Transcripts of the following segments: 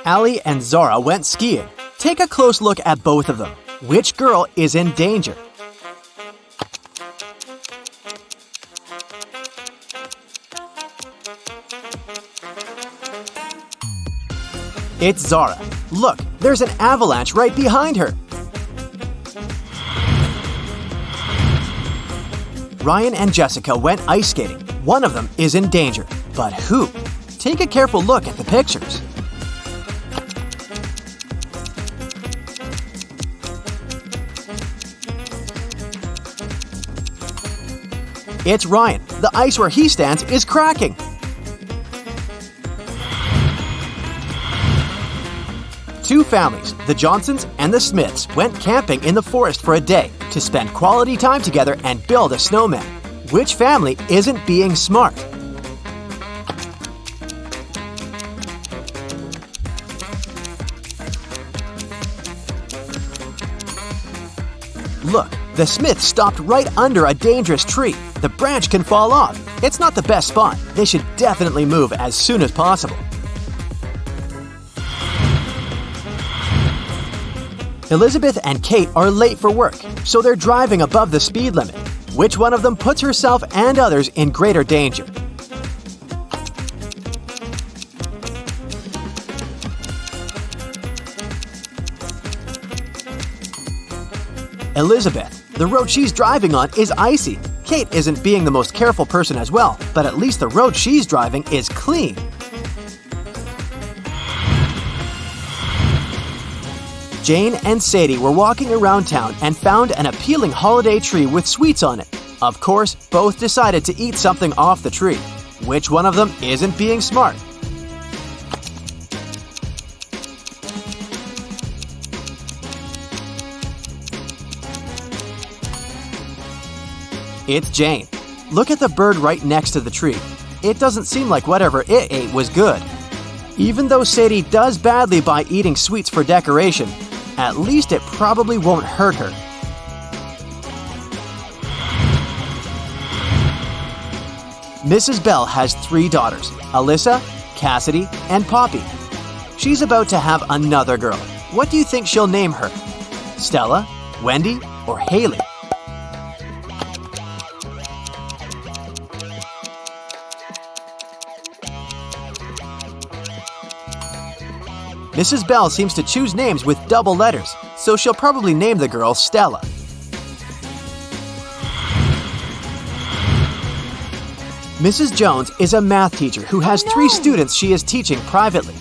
Allie and Zara went skiing. Take a close look at both of them. Which girl is in danger? It's Zara. Look, there's an avalanche right behind her. Ryan and Jessica went ice skating. One of them is in danger. But who? Take a careful look at the pictures. It's Ryan. The ice where he stands is cracking. Two families, the Johnsons and the Smiths, went camping in the forest for a day to spend quality time together and build a snowman. Which family isn't being smart? Look, the Smiths stopped right under a dangerous tree. The branch can fall off. It's not the best spot. They should definitely move as soon as possible. Elizabeth and Kate are late for work, so they're driving above the speed limit. Which one of them puts herself and others in greater danger? Elizabeth. The road she's driving on is icy. Kate isn't being the most careful person as well, but at least the road she's driving is clean. Jane and Sadie were walking around town and found an appealing holiday tree with sweets on it. Of course, both decided to eat something off the tree. Which one of them isn't being smart? It's Jane. Look at the bird right next to the tree. It doesn't seem like whatever it ate was good. Even though Sadie does badly by eating sweets for decoration, at least it probably won't hurt her. Mrs. Bell has 3 daughters, Alyssa, Cassidy, and Poppy. She's about to have another girl. What do you think she'll name her? Stella, Wendy, or Haley? Mrs. Bell seems to choose names with double letters, so she'll probably name the girl Stella. Mrs. Jones is a math teacher who has 3 students she is teaching privately.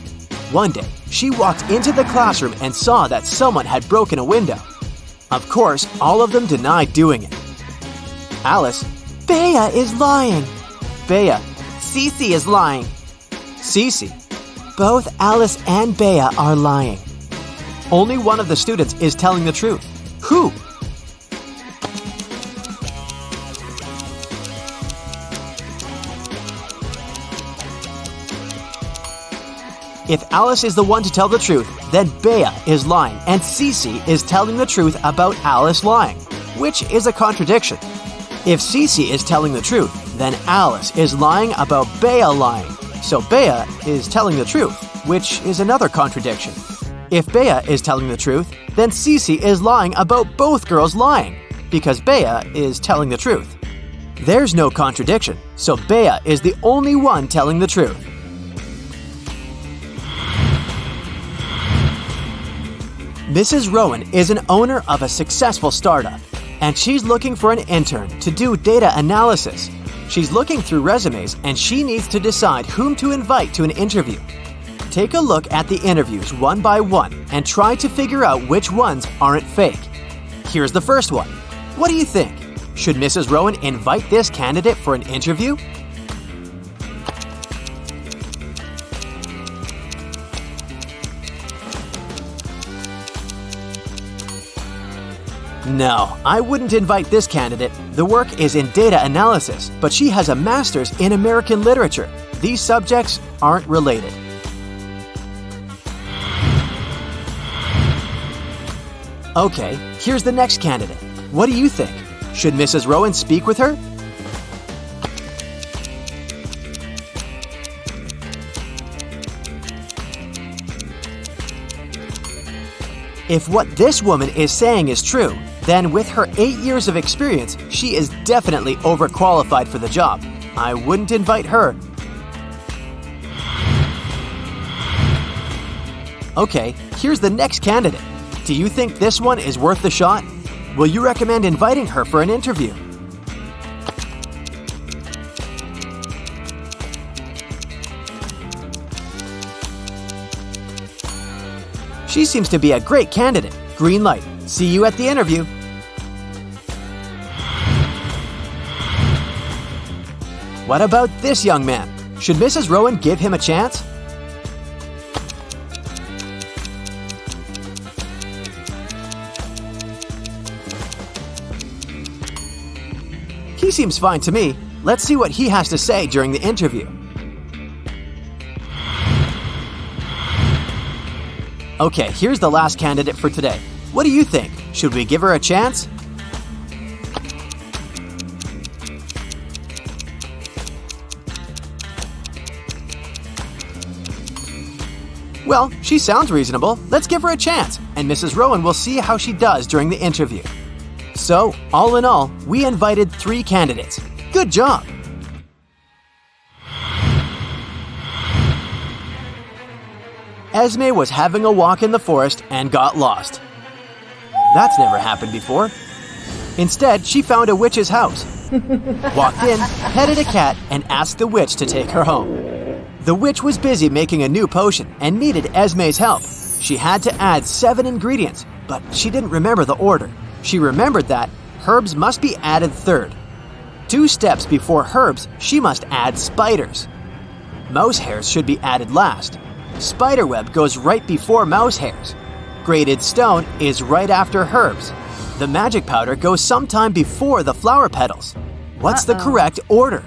One day, she walked into the classroom and saw that someone had broken a window. Of course, all of them denied doing it. Alice, Bea is lying. Bea, Cece is lying. Cece, both Alice and Bea are lying. Only one of the students is telling the truth. Who? If Alice is the one to tell the truth, then Bea is lying and Cece is telling the truth about Alice lying, which is a contradiction. If Cece is telling the truth, then Alice is lying about Bea lying. So Bea is telling the truth, which is another contradiction. If Bea is telling the truth, then Cece is lying about both girls lying, because Bea is telling the truth. There's no contradiction, so Bea is the only one telling the truth. Mrs. Rowan is an owner of a successful startup, and she's looking for an intern to do data analysis. She's looking through resumes and she needs to decide whom to invite to an interview. Take a look at the interviews one by one and try to figure out which ones aren't fake. Here's the first one. What do you think? Should Mrs. Rowan invite this candidate for an interview? No, I wouldn't invite this candidate. The work is in data analysis, but she has a master's in American literature. These subjects aren't related. Okay, here's the next candidate. What do you think? Should Mrs. Rowan speak with her? If what this woman is saying is true, then with her 8 years of experience, she is definitely overqualified for the job. I wouldn't invite her. Okay, here's the next candidate. Do you think this one is worth the shot? Will you recommend inviting her for an interview? She seems to be a great candidate. Green light. See you at the interview. What about this young man? Should Mrs. Rowan give him a chance? He seems fine to me. Let's see what he has to say during the interview. Okay, here's the last candidate for today. What do you think? Should we give her a chance? Well, she sounds reasonable. Let's give her a chance, and Mrs. Rowan will see how she does during the interview. So, all in all, we invited 3 candidates. Good job! Esme was having a walk in the forest and got lost. That's never happened before. Instead, she found a witch's house, walked in, petted a cat, and asked the witch to take her home. The witch was busy making a new potion and needed Esme's help. She had to add 7 ingredients, but she didn't remember the order. She remembered that herbs must be added third. 2 steps before herbs, she must add spiders. Mouse hairs should be added last. Spiderweb goes right before mouse hairs. Grated stone is right after herbs. The magic powder goes sometime before the flower petals. What's the correct order?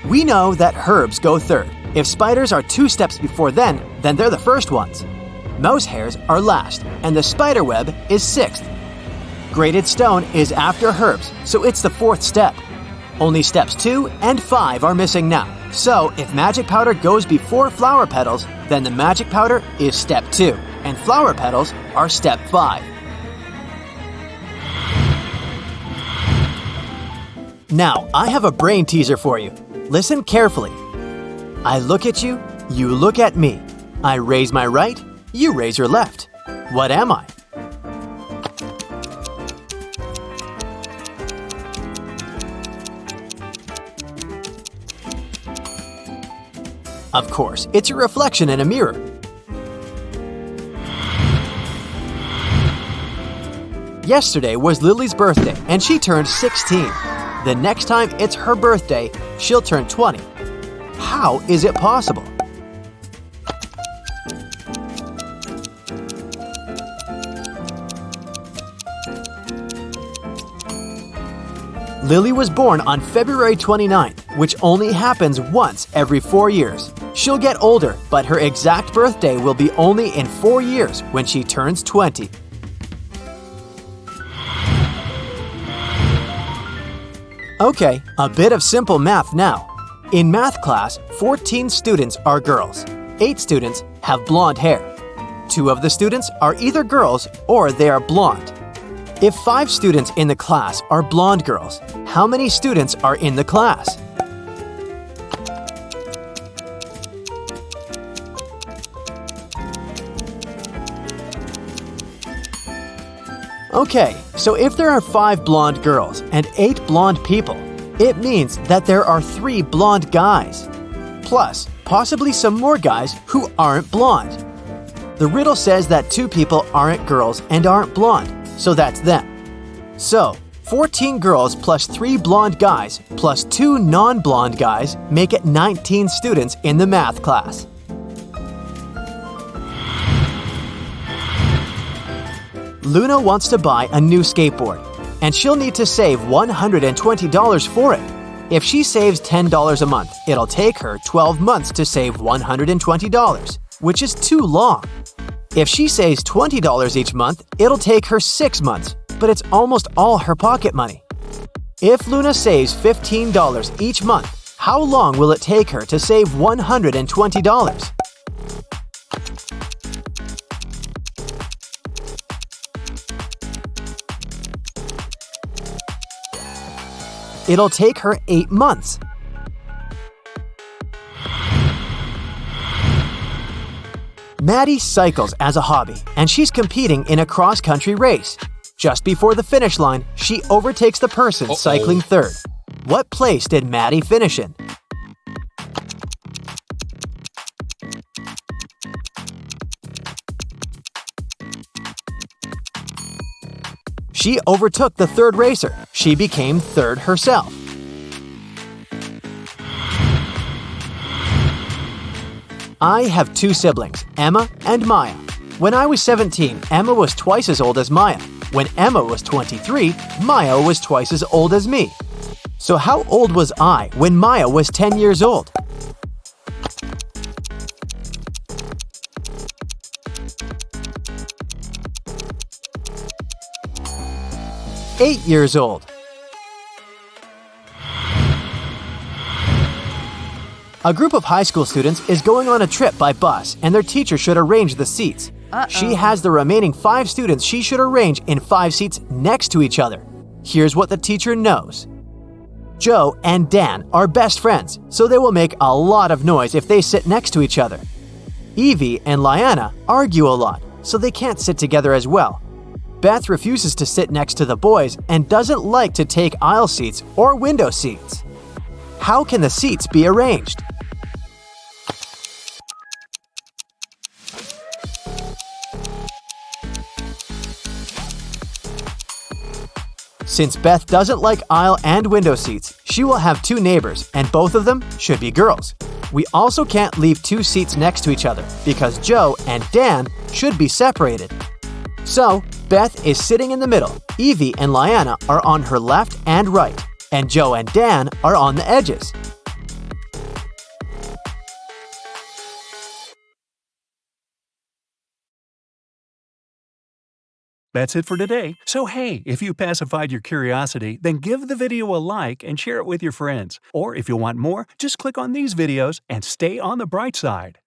We know that herbs go third. If spiders are 2 steps before then they're the first ones. Mouse hairs are last, and the spiderweb is 6th. Grated stone is after herbs, so it's the 4th step. Only steps 2 and 5 are missing now. So if magic powder goes before flower petals, then the magic powder is step 2, and flower petals are step 5. Now, I have a brain teaser for you. Listen carefully. I look at you, you look at me. I raise my right, you raise your left. What am I? Of course, it's your reflection in a mirror. Yesterday was Lily's birthday, and she turned 16. The next time it's her birthday, she'll turn 20. How is it possible? Lily was born on February 29th, which only happens once every 4 years. She'll get older, but her exact birthday will be only in 4 years when she turns 20. Okay, a bit of simple math now. In math class, 14 students are girls. 8 students have blonde hair. 2 of the students are either girls or they are blonde. If 5 students in the class are blonde girls, how many students are in the class? Okay, so if there are 5 blonde girls and 8 blonde people, it means that there are 3 blonde guys. Plus, possibly some more guys who aren't blonde. The riddle says that 2 people aren't girls and aren't blonde, so that's them. So, 14 girls plus 3 blonde guys plus 2 non-blonde guys make it 19 students in the math class. Luna wants to buy a new skateboard, and she'll need to save $120 for it. If she saves $10 a month, it'll take her 12 months to save $120, which is too long. If she saves $20 each month, it'll take her 6 months, but it's almost all her pocket money. If Luna saves $15 each month, how long will it take her to save $120? It'll take her 8 months. Maddie cycles as a hobby, and she's competing in a cross-country race. Just before the finish line, she overtakes the person cycling third. What place did Maddie finish in? She overtook the third racer. She became third herself. I have 2 siblings, Emma and Maya. When I was 17, Emma was twice as old as Maya. When Emma was 23, Maya was twice as old as me. So how old was I when Maya was 10 years old? "8 years old." A group of high school students is going on a trip by bus, and their teacher should arrange the seats. She has the remaining 5 students she should arrange in 5 seats next to each other. Here's what the teacher knows. Joe and Dan are best friends, so they will make a lot of noise if they sit next to each other. Evie and Liana argue a lot, so they can't sit together as well. Beth refuses to sit next to the boys and doesn't like to take aisle seats or window seats. How can the seats be arranged? Since Beth doesn't like aisle and window seats, she will have 2 neighbors, and both of them should be girls. We also can't leave 2 seats next to each other because Joe and Dan should be separated. So, Beth is sitting in the middle, Evie and Liana are on her left and right, and Joe and Dan are on the edges. That's it for today. So hey, if you pacified your curiosity, then give the video a like and share it with your friends. Or if you want more, just click on these videos and stay on the bright side.